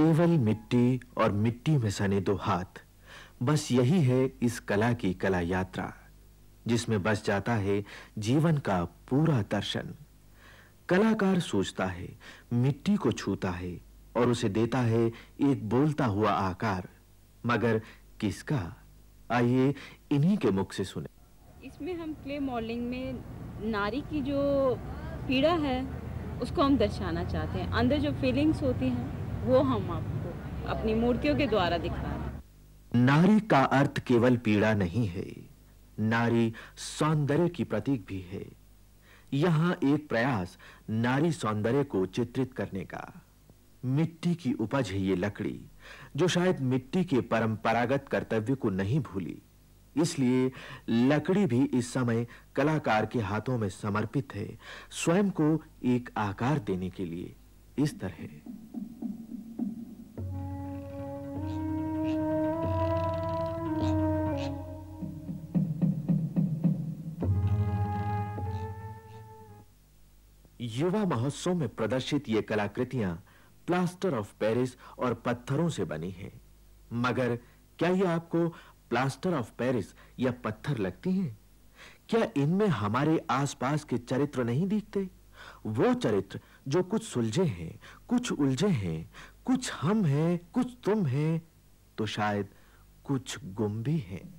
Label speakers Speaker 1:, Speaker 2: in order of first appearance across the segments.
Speaker 1: केवल मिट्टी और मिट्टी में सने दो हाथ, बस यही है इस कला की कला यात्रा, जिसमें बस जाता है जीवन का पूरा दर्शन। कलाकार सोचता है, मिट्टी को छूता है और उसे देता है एक बोलता हुआ आकार, मगर किसका? आइए इन्हीं के मुख से सुने।
Speaker 2: इसमें हम क्ले मॉडलिंग में नारी की जो पीड़ा है उसको हम दर्शाना चाहते हैं। अंदर जो फीलिंग्स होती हैं वो हम आपको अपनी मूर्तियों के द्वारा दिखा रहे हैं।
Speaker 1: नारी का अर्थ केवल पीड़ा नहीं है, नारी सौंदर्य की प्रतीक भी है। यहाँ एक प्रयास नारी सौंदर्य को चित्रित करने का। मिट्टी की उपज है ये लकड़ी, जो शायद मिट्टी के परंपरागत कर्तव्य को नहीं भूली। इसलिए लकड़ी भी इस समय कलाकार के हाथों में समर्पित है, स्वयं को एक आकार देने के लिए। इस तरह युवा महोत्सव में प्रदर्शित ये कलाकृतियां प्लास्टर ऑफ पेरिस और पत्थरों से बनी हैं। मगर क्या ये आपको प्लास्टर ऑफ पेरिस या पत्थर लगती हैं? क्या इनमें हमारे आसपास के चरित्र नहीं दिखते? वो चरित्र जो कुछ सुलझे हैं, कुछ उलझे हैं, कुछ हम हैं, कुछ तुम हैं, तो शायद कुछ गुम भी हैं।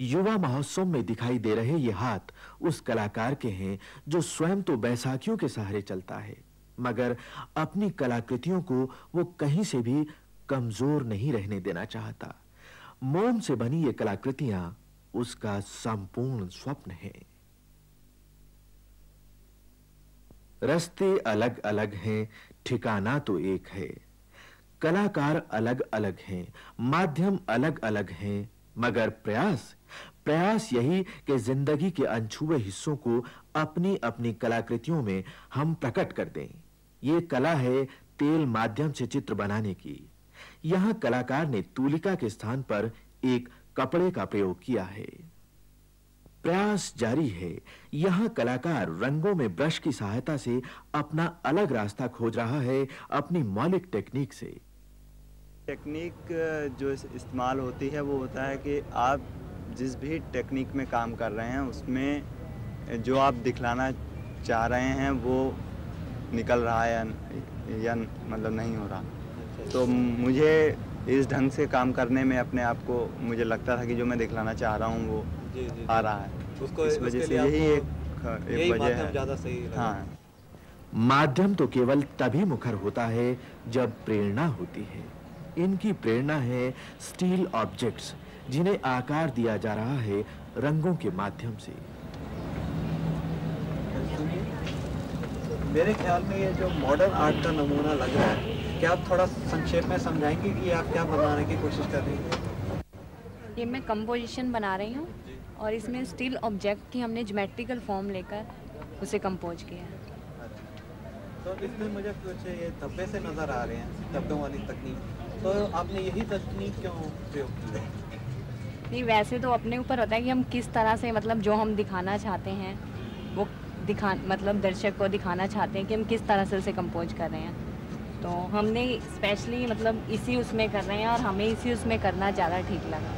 Speaker 1: युवा महोत्सव में दिखाई दे रहे ये हाथ उस कलाकार के हैं जो स्वयं तो बैसाखियों के सहारे चलता है, मगर अपनी कलाकृतियों को वो कहीं से भी कमजोर नहीं रहने देना चाहता। मोम से बनी ये कलाकृतियां उसका संपूर्ण स्वप्न है। रास्ते अलग अलग हैं, ठिकाना तो एक है। कलाकार अलग अलग हैं, माध्यम अलग अलग हैं, मगर प्रयास यही कि जिंदगी के अनछुए हिस्सों को अपनी अपनी कलाकृतियों में हम प्रकट कर दें। ये कला है तेल माध्यम से चित्र बनाने की। यहां कलाकार ने तूलिका के स्थान पर एक कपड़े का प्रयोग किया है। प्रयास जारी है। यहां कलाकार रंगों में ब्रश की सहायता से अपना अलग रास्ता खोज रहा है, अपनी मौलिक टेक्निक से।
Speaker 3: टेक्निक जो इस्तेमाल होती है वो होता है कि आप जिस भी टेक्निक में काम कर रहे हैं उसमें जो आप दिखलाना चाह रहे हैं वो निकल रहा है या मतलब नहीं हो रहा। तो मुझे इस ढंग से काम करने में अपने आप को मुझे लगता था कि जो मैं दिखलाना चाह रहा हूँ वो आ रहा है।
Speaker 4: उसको
Speaker 3: इस वजह से यही एक वजह है।
Speaker 4: ज़्यादा सही लगा।
Speaker 3: हाँ,
Speaker 1: माध्यम तो केवल तभी मुखर होता है जब प्रेरणा होती है। इनकी प्रेरणा है स्टील ऑब्जेक्ट्स, जिन्हें आकार दिया जा रहा है रंगों के माध्यम से।
Speaker 4: मेरे ख्याल में ये जो मॉडर्न आर्ट का नमूना लग रहा है, क्या आप थोड़ा संक्षेप में समझाएंगे कि आप क्या बनाने की कोशिश कर रही हैं?
Speaker 2: ये मैं कंपोजिशन बना रही हूँ और इसमें स्टील ऑब्जेक्ट की हमने ज्योमेट्रिकल फॉर्म लेकर उसे कंपोज किया है।
Speaker 4: तो इसमें मुझे कुछ ये धब्बे से नज़र आ रहे हैं, धब्बों वाली तकनीक। तो आपने यही तकनीक क्यों प्रयोग की है?
Speaker 2: नहीं, वैसे तो अपने ऊपर होता है कि हम किस तरह से मतलब जो हम दिखाना चाहते हैं वो मतलब दर्शक को दिखाना चाहते हैं कि हम किस तरह से उसे कंपोज कर रहे हैं। तो हमने स्पेशली मतलब इसी उसमें कर रहे हैं और हमें इसी उसमें करना ज़्यादा ठीक लगा।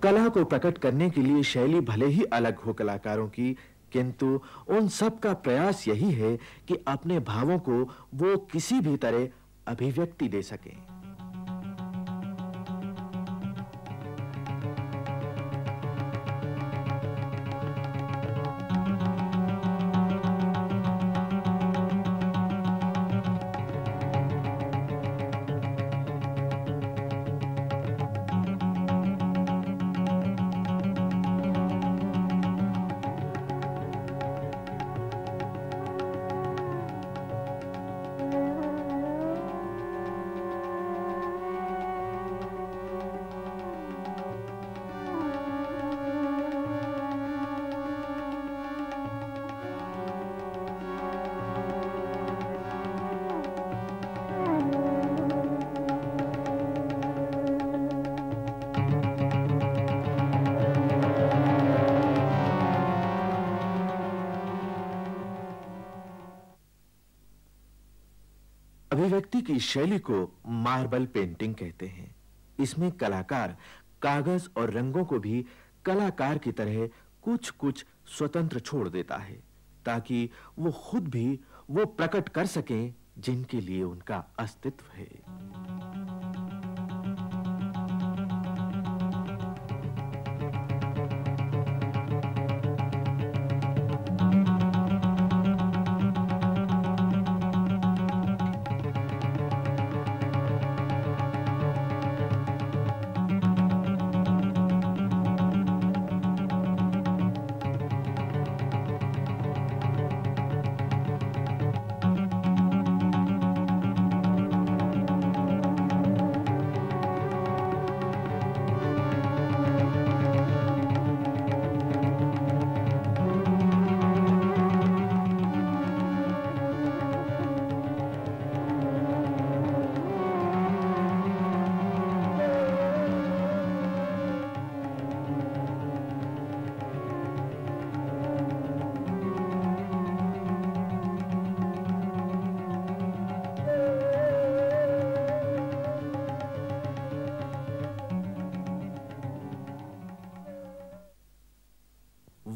Speaker 1: कला को प्रकट करने के लिए शैली भले ही अलग हो कलाकारों की, किंतु उन सब का प्रयास यही है कि अपने भावों को वो किसी भी तरह अभिव्यक्ति दे सकें। अभिव्यक्ति की शैली को मार्बल पेंटिंग कहते हैं। इसमें कलाकार कागज और रंगों को भी कलाकार की तरह कुछ-कुछ स्वतंत्र छोड़ देता है, ताकि वो खुद भी वो प्रकट कर सकें जिनके लिए उनका अस्तित्व है।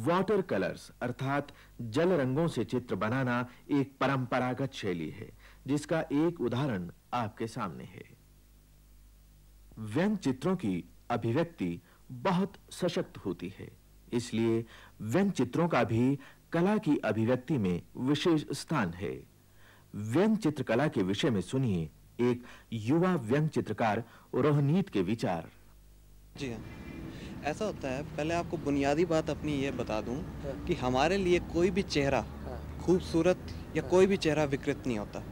Speaker 1: वाटर कलर्स अर्थात जल रंगों से चित्र बनाना एक परंपरागत शैली है, जिसका एक उदाहरण आपके सामने है। व्यंग चित्रों की अभिव्यक्ति बहुत सशक्त होती है, इसलिए व्यंग चित्रों का भी कला की अभिव्यक्ति में विशेष स्थान है। व्यंग चित्रकला के विषय में सुनिए एक युवा व्यंग चित्रकार रोहनीत के विचार।
Speaker 4: जी हाँ, ऐसा होता है। पहले आपको बुनियादी बात अपनी ये बता दूं कि हमारे लिए कोई भी चेहरा खूबसूरत या कोई भी चेहरा विकृत नहीं होता।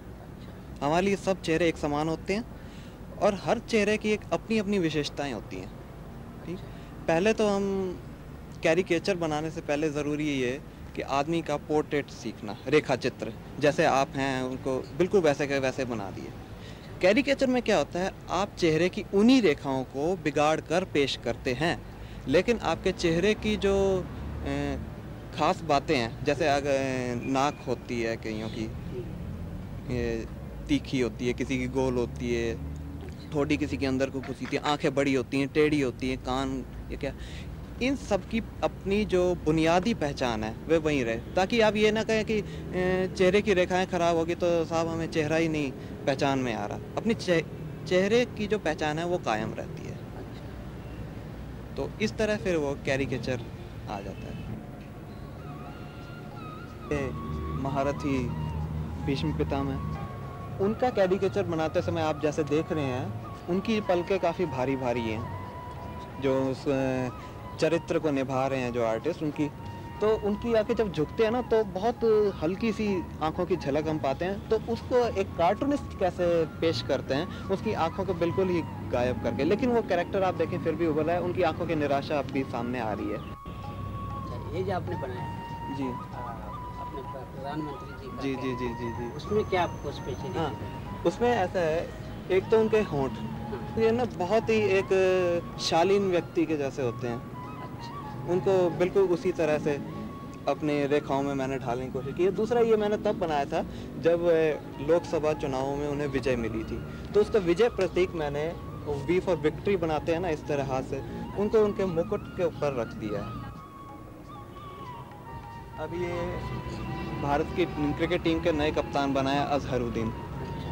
Speaker 4: हमारे लिए सब चेहरे एक समान होते हैं और हर चेहरे की एक अपनी अपनी विशेषताएं होती हैं। ठीक, पहले तो हम कैरिकेचर बनाने से पहले ज़रूरी ये है कि आदमी का पोर्ट्रेट सीखना, रेखा चित्र जैसे आप हैं उनको बिल्कुल वैसे के वैसे बना दिए। कैरिकेचर में क्या होता है, आप चेहरे की उन्हीं रेखाओं को बिगाड़ कर पेश करते हैं, लेकिन आपके चेहरे की जो ख़ास बातें हैं, जैसे अगर नाक होती है कईयों की तीखी होती है, किसी की गोल होती है, ठोड़ी किसी के अंदर को घुसी होती है, आंखें बड़ी होती हैं, टेढ़ी होती हैं, कान ये क्या, इन सब की अपनी जो बुनियादी पहचान है वह वहीं रहे, ताकि आप ये ना कहें कि चेहरे की रेखाएं ख़राब होगी तो साहब हमें चेहरा ही नहीं पहचान में आ रहा। अपनी चेहरे की जो पहचान है वो कायम रहती है। तो इस तरह फिर वो कैरिकेचर आ जाता है। महारथी भीष्म पितामह, उनका कैरिकेचर बनाते समय आप जैसे देख रहे हैं, उनकी पलकें काफ़ी भारी भारी हैं। जो उस चरित्र को निभा रहे हैं जो आर्टिस्ट, उनकी आंखें जब झुकते हैं ना तो बहुत हल्की सी आंखों की झलक हम पाते हैं। तो उसको एक कार्टूनिस्ट कैसे पेश करते हैं, उसकी आंखों को बिल्कुल ही गायब करके, लेकिन वो कैरेक्टर आप देखें फिर भी उभर रहा है, उनकी आंखों की निराशा अब भी सामने आ रही है।
Speaker 5: ये जो आपने बनाया
Speaker 4: जी,
Speaker 5: अपने प्रधानमंत्री
Speaker 4: जी जी जी जी जी,
Speaker 5: उसमें क्या आपको स्पेशल?
Speaker 4: हाँ, उसमें ऐसा है, एक तो उनके होंठ ये ना बहुत ही एक शालीन व्यक्ति के जैसे होते हैं। उनको बिल्कुल उसी तरह से अपने रेखाओं में मैंने ढालने की कोशिश की है। दूसरा ये मैंने तब बनाया था जब लोकसभा चुनावों में उन्हें विजय मिली थी, तो उसका विजय प्रतीक मैंने वी फॉर विक्ट्री बनाते हैं ना, इस तरह हाथ से उनको उनके मुकुट के ऊपर रख दिया है। अब ये भारत की क्रिकेट टीम के नए कप्तान बनाया अजहरुद्दीन,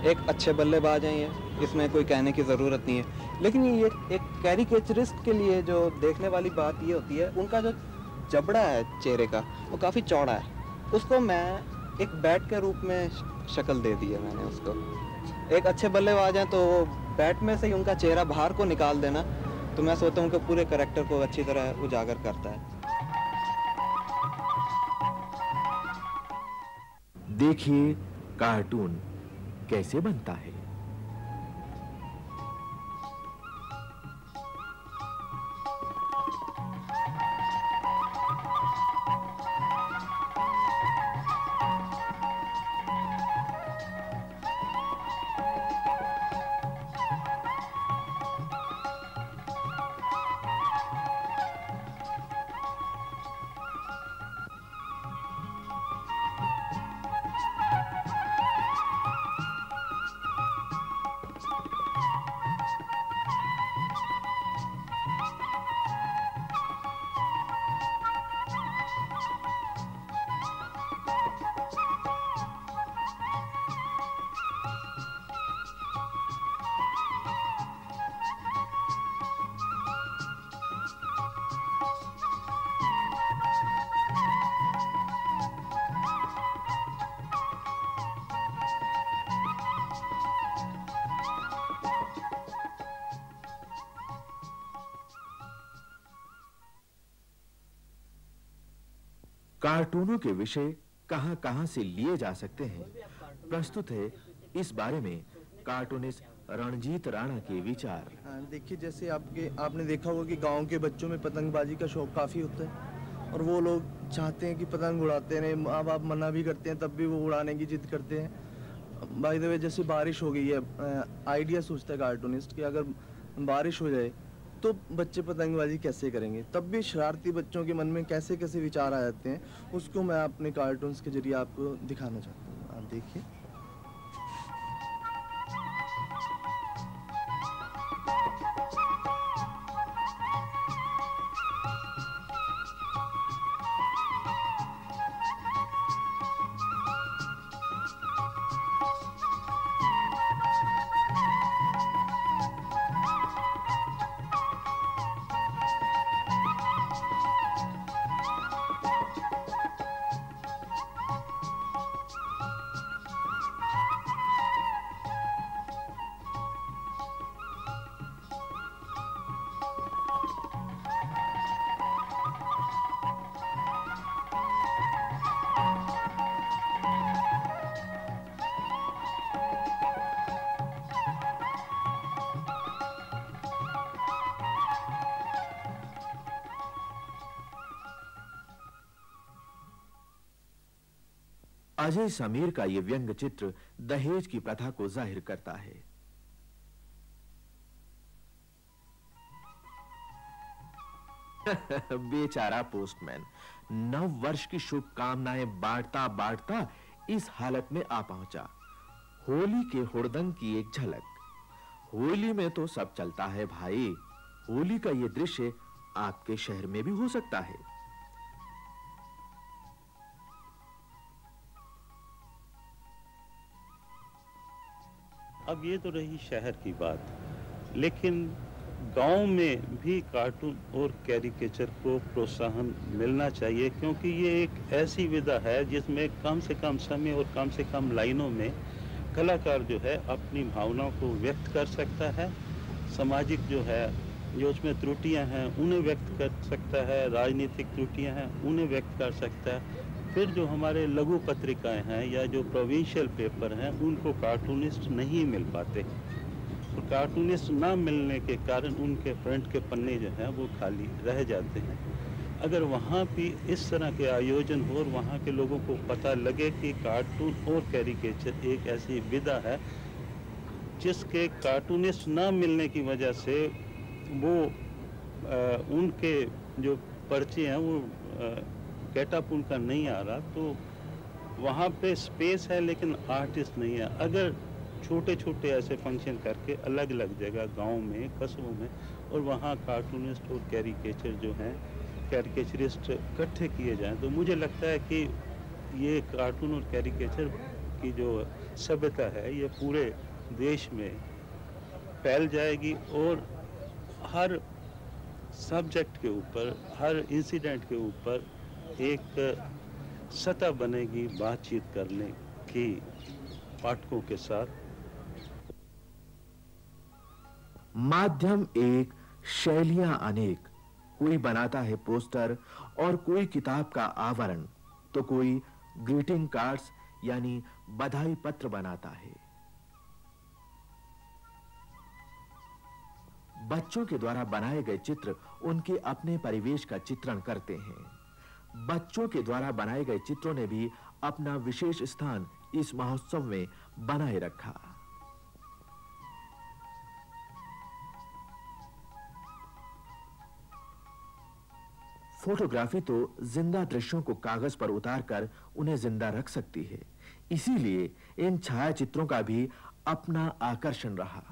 Speaker 4: एक अच्छे बल्लेबाज हैं ये, इसमें कोई कहने की ज़रूरत नहीं है। लेकिन ये एक कैरिकेचरिस्ट के लिए जो देखने वाली बात ये होती है, उनका जो जबड़ा है चेहरे का वो काफ़ी चौड़ा है, उसको मैं एक बैट के रूप में शक्ल दे दी है मैंने उसको। एक अच्छे बल्लेबाज हैं तो बैट में से ही उनका चेहरा बाहर को निकाल देना, तो मैं सोचता हूँ उनके पूरे कैरेक्टर को अच्छी तरह उजागर करता है।
Speaker 1: देखिए कार्टून कैसे बनता है। कार्टूनों के विषय कहां-कहां से लिए जा सकते हैं, प्रस्तुत है इस बारे में कार्टूनिस्ट रणजीत राणा के विचार।
Speaker 6: देखिए, जैसे आपने देखा होगा कि गांव के बच्चों में पतंगबाजी का शौक काफ़ी होता है और वो लोग चाहते हैं कि पतंग उड़ाते रहें, माँ बाप मना भी करते हैं तब भी वो उड़ाने की जिद करते हैं। बाय द वे, जैसे बारिश हो गई है, आइडिया सोचता है कार्टूनिस्ट कि अगर बारिश हो जाए तो बच्चे पतंगबाजी कैसे करेंगे, तब भी शरारती बच्चों के मन में कैसे कैसे विचार आ जाते हैं, उसको मैं अपने कार्टून्स के जरिए आपको दिखाना चाहता हूँ। आप देखिए।
Speaker 1: अजय समीर का यह व्यंग्य चित्र दहेज की प्रथा को जाहिर करता है। बेचारा पोस्टमैन 9 वर्ष की शुभकामनाएं बांटता इस हालत में आ पहुंचा। होली के हुड़दंग की एक झलक। होली में तो सब चलता है भाई, होली का यह दृश्य आपके शहर में भी हो सकता है।
Speaker 7: अब ये तो रही शहर की बात, लेकिन गांव में भी कार्टून और कैरिकेचर को प्रोत्साहन मिलना चाहिए, क्योंकि ये एक ऐसी विधा है जिसमें कम से कम समय और कम से कम लाइनों में कलाकार जो है अपनी भावनाओं को व्यक्त कर सकता है। सामाजिक जो है, जो उसमें त्रुटियां हैं उन्हें व्यक्त कर सकता है, राजनीतिक त्रुटियां हैं उन्हें व्यक्त कर सकता है। फिर जो हमारे लघु पत्रिकाएं हैं या जो प्रोविंशियल पेपर हैं उनको कार्टूनिस्ट नहीं मिल पाते, और कार्टूनिस्ट ना मिलने के कारण उनके फ्रंट के पन्ने जो हैं वो खाली रह जाते हैं। अगर वहाँ भी इस तरह के आयोजन हो और वहाँ के लोगों को पता लगे कि कार्टून और कैरिकेचर एक ऐसी विधा है जिसके कार्टूनिस्ट ना मिलने की वजह से वो उनके जो पर्चे हैं वो गेटअप उनका नहीं आ रहा, तो वहाँ पे स्पेस है लेकिन आर्टिस्ट नहीं है। अगर छोटे छोटे ऐसे फंक्शन करके अलग अलग जगह गांव में, कस्बों में, और वहाँ कार्टूनिस्ट और कैरिकेचर जो हैं, कैरिकेचरिस्ट इकट्ठे किए जाएं, तो मुझे लगता है कि ये कार्टून और कैरिकेचर की जो सभ्यता है ये पूरे देश में फैल जाएगी और हर सब्जेक्ट के ऊपर, हर इंसिडेंट के ऊपर एक सतह बनेगी बातचीत करने की पाठकों के साथ।
Speaker 1: माध्यम एक, शैलियां अनेक। कोई बनाता है पोस्टर और कोई किताब का आवरण, तो कोई ग्रीटिंग कार्ड्स यानी बधाई पत्र बनाता है। बच्चों के द्वारा बनाए गए चित्र उनके अपने परिवेश का चित्रण करते हैं। बच्चों के द्वारा बनाए गए चित्रों ने भी अपना विशेष स्थान इस महोत्सव में बनाए रखा। फोटोग्राफी तो जिंदा दृश्यों को कागज पर उतारकर उन्हें जिंदा रख सकती है, इसीलिए इन छायाचित्रों का भी अपना आकर्षण रहा।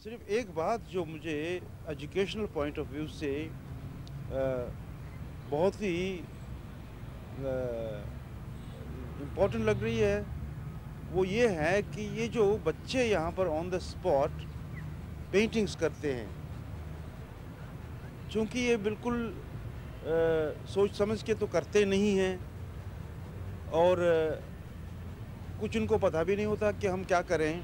Speaker 8: सिर्फ एक बात जो मुझे एजुकेशनल पॉइंट ऑफ व्यू से बहुत ही इम्पोर्टेंट लग रही है, वो ये है कि ये जो बच्चे यहाँ पर ऑन द स्पॉट पेंटिंग्स करते हैं, चूँकि ये बिल्कुल सोच समझ के तो करते नहीं हैं और कुछ उनको पता भी नहीं होता कि हम क्या करें,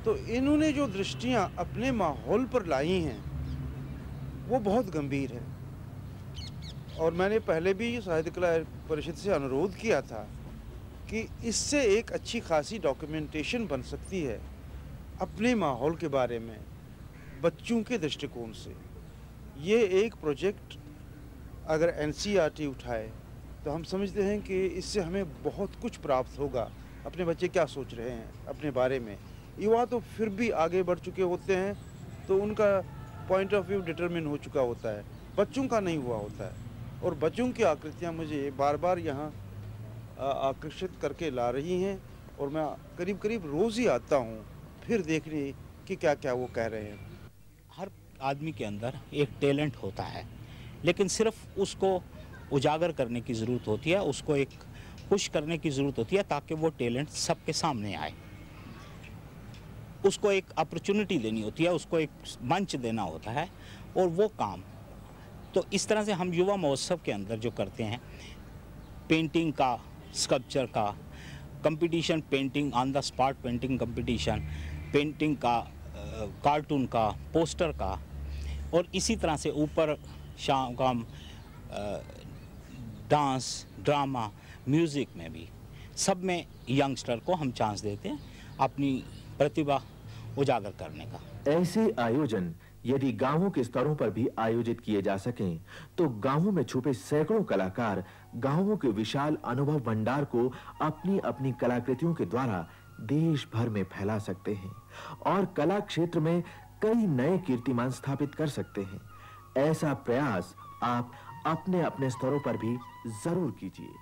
Speaker 8: तो इन्होंने जो दृष्टियाँ अपने माहौल पर लाई हैं वो बहुत गंभीर है। और मैंने पहले भी साहित्य कला परिषद से अनुरोध किया था कि इससे एक अच्छी खासी डॉक्यूमेंटेशन बन सकती है अपने माहौल के बारे में बच्चों के दृष्टिकोण से। ये एक प्रोजेक्ट अगर एनसीईआरटी उठाए तो हम समझते हैं कि इससे हमें बहुत कुछ प्राप्त होगा। अपने बच्चे क्या सोच रहे हैं अपने बारे में, युवा तो फिर भी आगे बढ़ चुके होते हैं तो उनका पॉइंट ऑफ व्यू डिटरमिन हो चुका होता है, बच्चों का नहीं हुआ होता है। और बच्चों की आकृतियाँ मुझे बार बार यहाँ आकर्षित करके ला रही हैं और मैं करीब करीब रोज़ ही आता हूँ फिर देखने कि क्या क्या वो कह रहे हैं।
Speaker 9: हर आदमी के अंदर एक टैलेंट होता है, लेकिन सिर्फ उसको उजागर करने की ज़रूरत होती है, उसको एक पुश करने की ज़रूरत होती है ताकि वो टैलेंट सबके सामने आए। उसको एक अपॉर्चुनिटी देनी होती है, उसको एक मंच देना होता है और वो काम तो इस तरह से हम युवा महोत्सव के अंदर जो करते हैं, पेंटिंग का, स्कल्पचर का competition, painting on the spot painting competition, painting का, कार्टून का, पोस्टर का, और इसी तरह से ऊपर शाम डांस, ड्रामा, म्यूज़िक में भी सब में यंगस्टर को हम चांस देते हैं अपनी प्रतिभा उजागर करने का।
Speaker 1: ऐसे आयोजन यदि गांवों के स्तरों पर भी आयोजित किए जा सकें तो गांवों में छुपे सैकड़ों कलाकार गांवों के विशाल अनुभव भंडार को अपनी अपनी कलाकृतियों के द्वारा देश भर में फैला सकते हैं और कला क्षेत्र में कई नए कीर्तिमान स्थापित कर सकते हैं। ऐसा प्रयास आप अपने अपने स्तरों पर भी जरूर कीजिए।